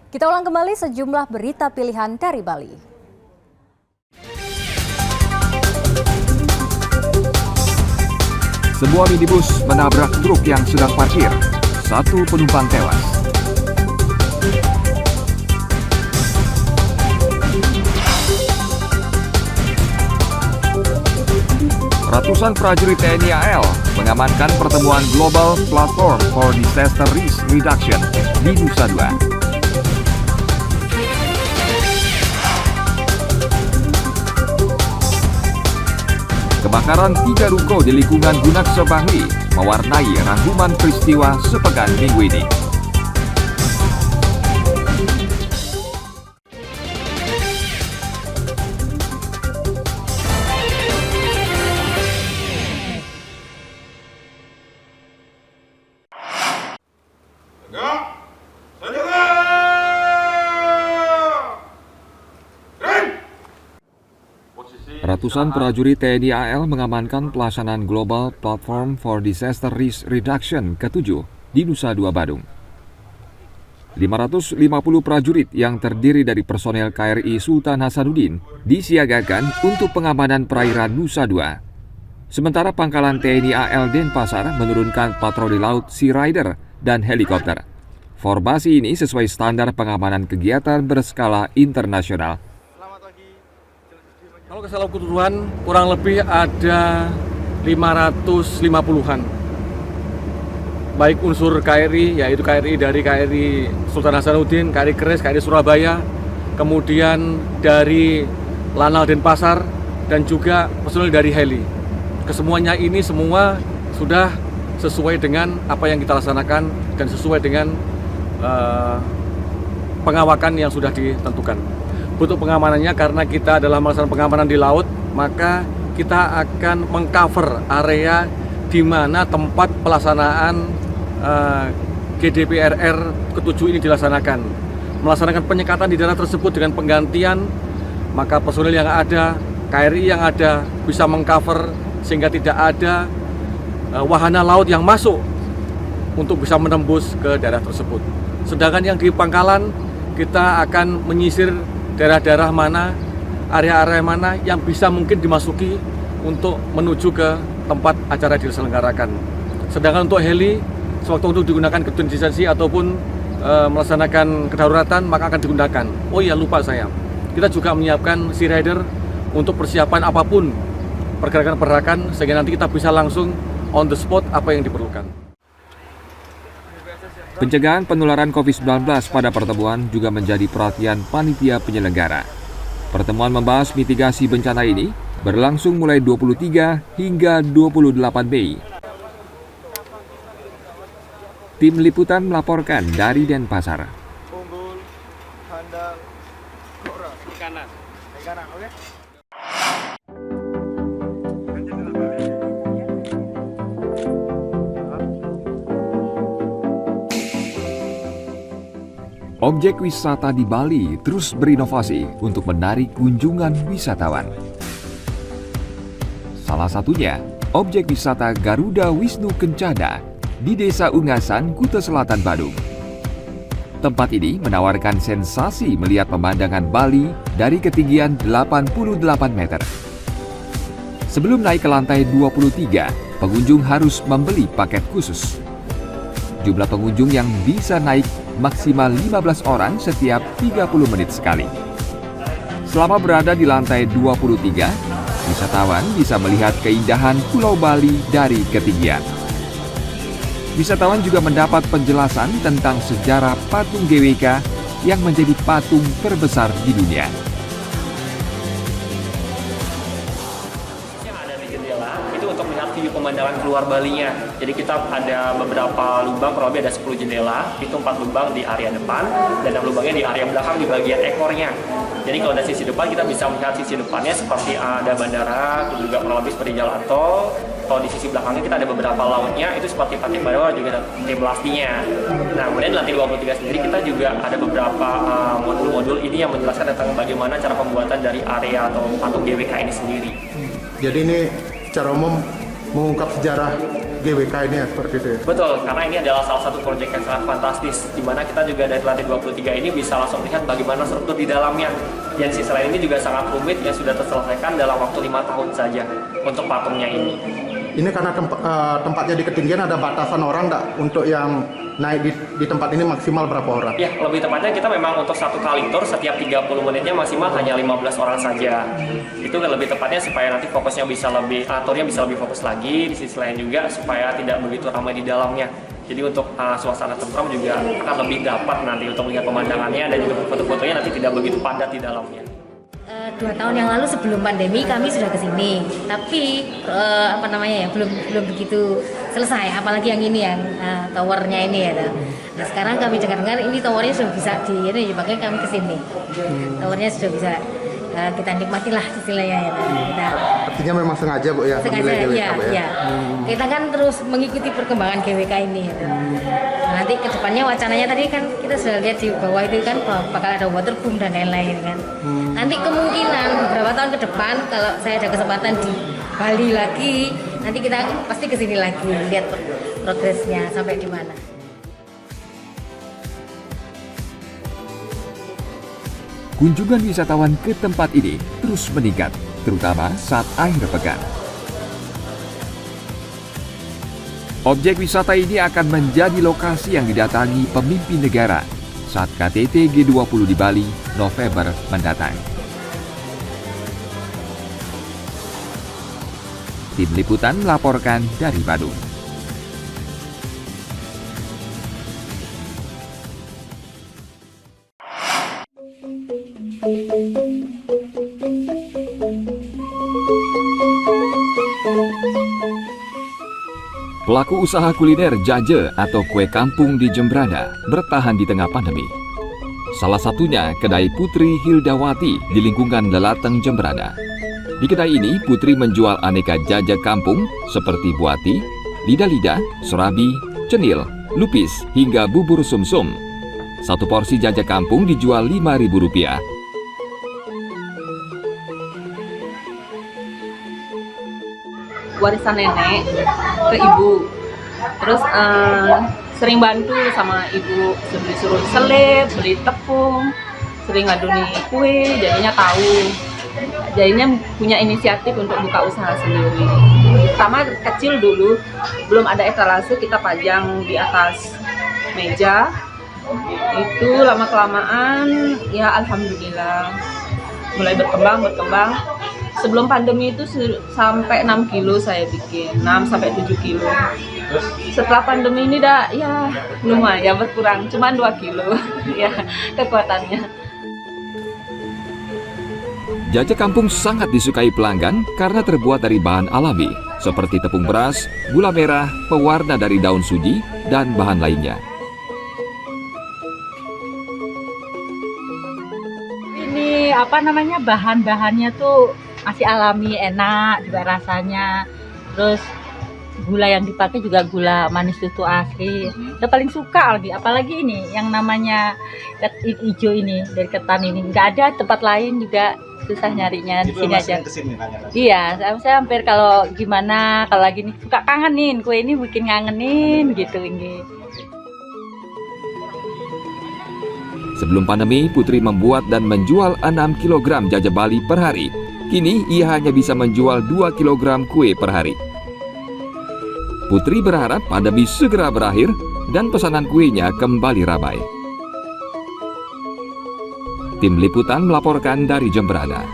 Kita ulang kembali sejumlah berita pilihan dari Bali. Sebuah minibus menabrak truk yang sedang parkir. 1 penumpang tewas. Ratusan prajurit TNI AL mengamankan pertemuan Global Platform for Disaster Risk Reduction di Nusa Dua. Kebakaran 3 ruko di lingkungan Gunakso Bangli mewarnai rangkuman peristiwa sepekan minggu ini. Ratusan prajurit TNI AL mengamankan pelaksanaan Global Platform for Disaster Risk Reduction ke-7 di Nusa Dua Badung. 550 prajurit yang terdiri dari personel KRI Sultan Hasanuddin disiagakan untuk pengamanan perairan Nusa Dua. Sementara pangkalan TNI AL Denpasar menurunkan patroli laut Sea Rider dan helikopter. Formasi ini sesuai standar pengamanan kegiatan berskala internasional. Kalau keseluruhan kurang lebih ada 550-an. Baik unsur KRI, yaitu KRI dari KRI Sultan Hasanuddin, KRI Keris, KRI Surabaya, kemudian dari Lanal Denpasar, dan juga personel dari heli. Kesemuanya ini semua sudah sesuai dengan apa yang kita laksanakan dan sesuai dengan pengawakan yang sudah ditentukan. Bentuk pengamanannya karena kita adalah melaksanakan pengamanan di laut, maka kita akan mengcover area di mana tempat pelaksanaan GDPRR ke-7 ini dilaksanakan. Melaksanakan penyekatan di daerah tersebut dengan penggantian, maka personil yang ada, KRI yang ada bisa mengcover sehingga tidak ada wahana laut yang masuk untuk bisa menembus ke daerah tersebut. Sedangkan yang di pangkalan kita akan menyisir daerah-daerah mana, area-area mana yang bisa mungkin dimasuki untuk menuju ke tempat acara diselenggarakan. Sedangkan untuk heli, sewaktu untuk digunakan kontingensi ataupun melaksanakan kedaruratan, maka akan digunakan. Oh iya, lupa saya. Kita juga menyiapkan Sea Rider untuk persiapan apapun pergerakan-pergerakan sehingga nanti kita bisa langsung on the spot apa yang diperlukan. Pencegahan penularan COVID-19 pada pertemuan juga menjadi perhatian panitia penyelenggara. Pertemuan membahas mitigasi bencana ini berlangsung mulai 23 hingga 28 Mei. Tim liputan melaporkan dari Denpasar. Unggul, handal, kora, kanan, oke? Objek wisata di Bali terus berinovasi untuk menarik kunjungan wisatawan. Salah satunya, objek wisata Garuda Wisnu Kencana di Desa Ungasan, Kuta Selatan, Badung. Tempat ini menawarkan sensasi melihat pemandangan Bali dari ketinggian 88 meter. Sebelum naik ke lantai 23, pengunjung harus membeli paket khusus. Jumlah pengunjung yang bisa naik maksimal 15 orang setiap 30 menit sekali. Selama berada di lantai 23, wisatawan bisa melihat keindahan Pulau Bali dari ketinggian. Wisatawan juga mendapat penjelasan tentang sejarah patung GWK yang menjadi patung terbesar di dunia. View pemandangan keluar Balinya. Jadi kita ada beberapa lubang, kurang lebih ada 10 jendela, itu 4 lubang di area depan dan 6 lubangnya di area belakang di bagian ekornya. Jadi kalau dari sisi depan kita bisa melihat sisi depannya seperti ada bandara, itu juga kurang lebih seperti jalan tol. Kalau di sisi belakangnya kita ada beberapa lautnya, itu seperti Patik Barawa juga tim Lastinya. Nah, kemudian di lantai 23 sendiri kita juga ada beberapa modul-modul ini yang menjelaskan tentang bagaimana cara pembuatan dari area atau patung GWK ini sendiri. Jadi ini secara umum mengungkap sejarah GWK ini ya, seperti itu ya? Betul, karena ini adalah salah satu proyek yang sangat fantastis, di mana kita juga dari lantai 23 ini bisa langsung lihat bagaimana struktur di dalamnya. Dan sisi lain ini juga sangat rumit yang sudah terselesaikan dalam waktu 5 tahun saja untuk patungnya ini. Ini karena tempatnya di ketinggian, ada batasan orang nggak untuk yang naik di tempat ini maksimal berapa orang? Ya, lebih tepatnya kita memang untuk satu kali tour setiap 30 menitnya maksimal hanya 15 orang saja. Itu kan lebih tepatnya supaya nanti fokusnya bisa lebih, turnya bisa lebih fokus lagi, di sisi lain juga supaya tidak begitu ramai di dalamnya. Jadi untuk suasana tentram juga akan lebih dapat nanti untuk melihat pemandangannya, dan juga foto-fotonya nanti tidak begitu padat di dalamnya. 2 tahun yang lalu sebelum pandemi kami sudah ke sini, tapi belum begitu selesai, apalagi yang ini yang towernya ini ya. Nah sekarang kami dengar ini towernya sudah bisa makanya kami ke sini. Towernya sudah bisa kita nikmati lah istilahnya ya. Artinya memang sengaja Bu ya? Sengaja, GWK, iya, Bu, ya? iya. Kita kan terus mengikuti perkembangan GWK ini. Nah, nanti ke depannya wacananya tadi kan kita sudah lihat di bawah itu kan bakal ada waterboom dan lain-lain kan. Nanti kemungkinan beberapa tahun ke depan kalau saya ada kesempatan di Bali lagi, nanti kita pasti ke sini lagi lihat progresnya sampai di mana. Kunjungan wisatawan ke tempat ini terus meningkat, terutama saat akhir pekan. Objek wisata ini akan menjadi lokasi yang didatangi pemimpin negara saat KTT G20 di Bali November mendatang. Tim Liputan melaporkan dari Bandung. Pelaku usaha kuliner jaje atau kue kampung di Jembrana bertahan di tengah pandemi. Salah satunya kedai Putri Hildawati di lingkungan Lelateng Jembrana. Di kedai ini, Putri menjual aneka jaja kampung seperti buati, lidah-lidah, serabi, cenil, lupis, hingga bubur sumsum. Satu porsi jaja kampung dijual Rp5.000. Warisan nenek ke ibu, terus sering bantu sama ibu, suruh selip, beli tepung, sering ngaduni kue, jadinya tahu, jadinya punya inisiatif untuk buka usaha sendiri. Pertama kecil dulu, belum ada etalase, kita pajang di atas meja, itu lama kelamaan ya alhamdulillah mulai berkembang. Sebelum pandemi itu sampai 6 kilo saya bikin, 6 sampai 7 kilo. Setelah pandemi ini dah ya lumayan berkurang, cuma 2 kilo ya kekuatannya. Jaja kampung sangat disukai pelanggan karena terbuat dari bahan alami seperti tepung beras, gula merah, pewarna dari daun suji, dan bahan lainnya. Ini bahan-bahannya tuh masih alami, enak juga rasanya. Terus gula yang dipakai juga gula manis tutu asli. Saya paling suka lagi, apalagi ini yang namanya hijau ini dari ketan ini. Nggak ada tempat lain juga, susah nyarinya, di sini aja. Iya, saya hampir kalau gimana kalau lagi nih suka kangenin kue ini, bikin ngangenin gitu ini. Sebelum pandemi, Putri membuat dan menjual 6 kg jaja Bali per hari. Kini ia hanya bisa menjual 2 kg kue per hari. Putri berharap pandemi segera berakhir dan pesanan kuenya kembali ramai. Tim Liputan melaporkan dari Jembrana.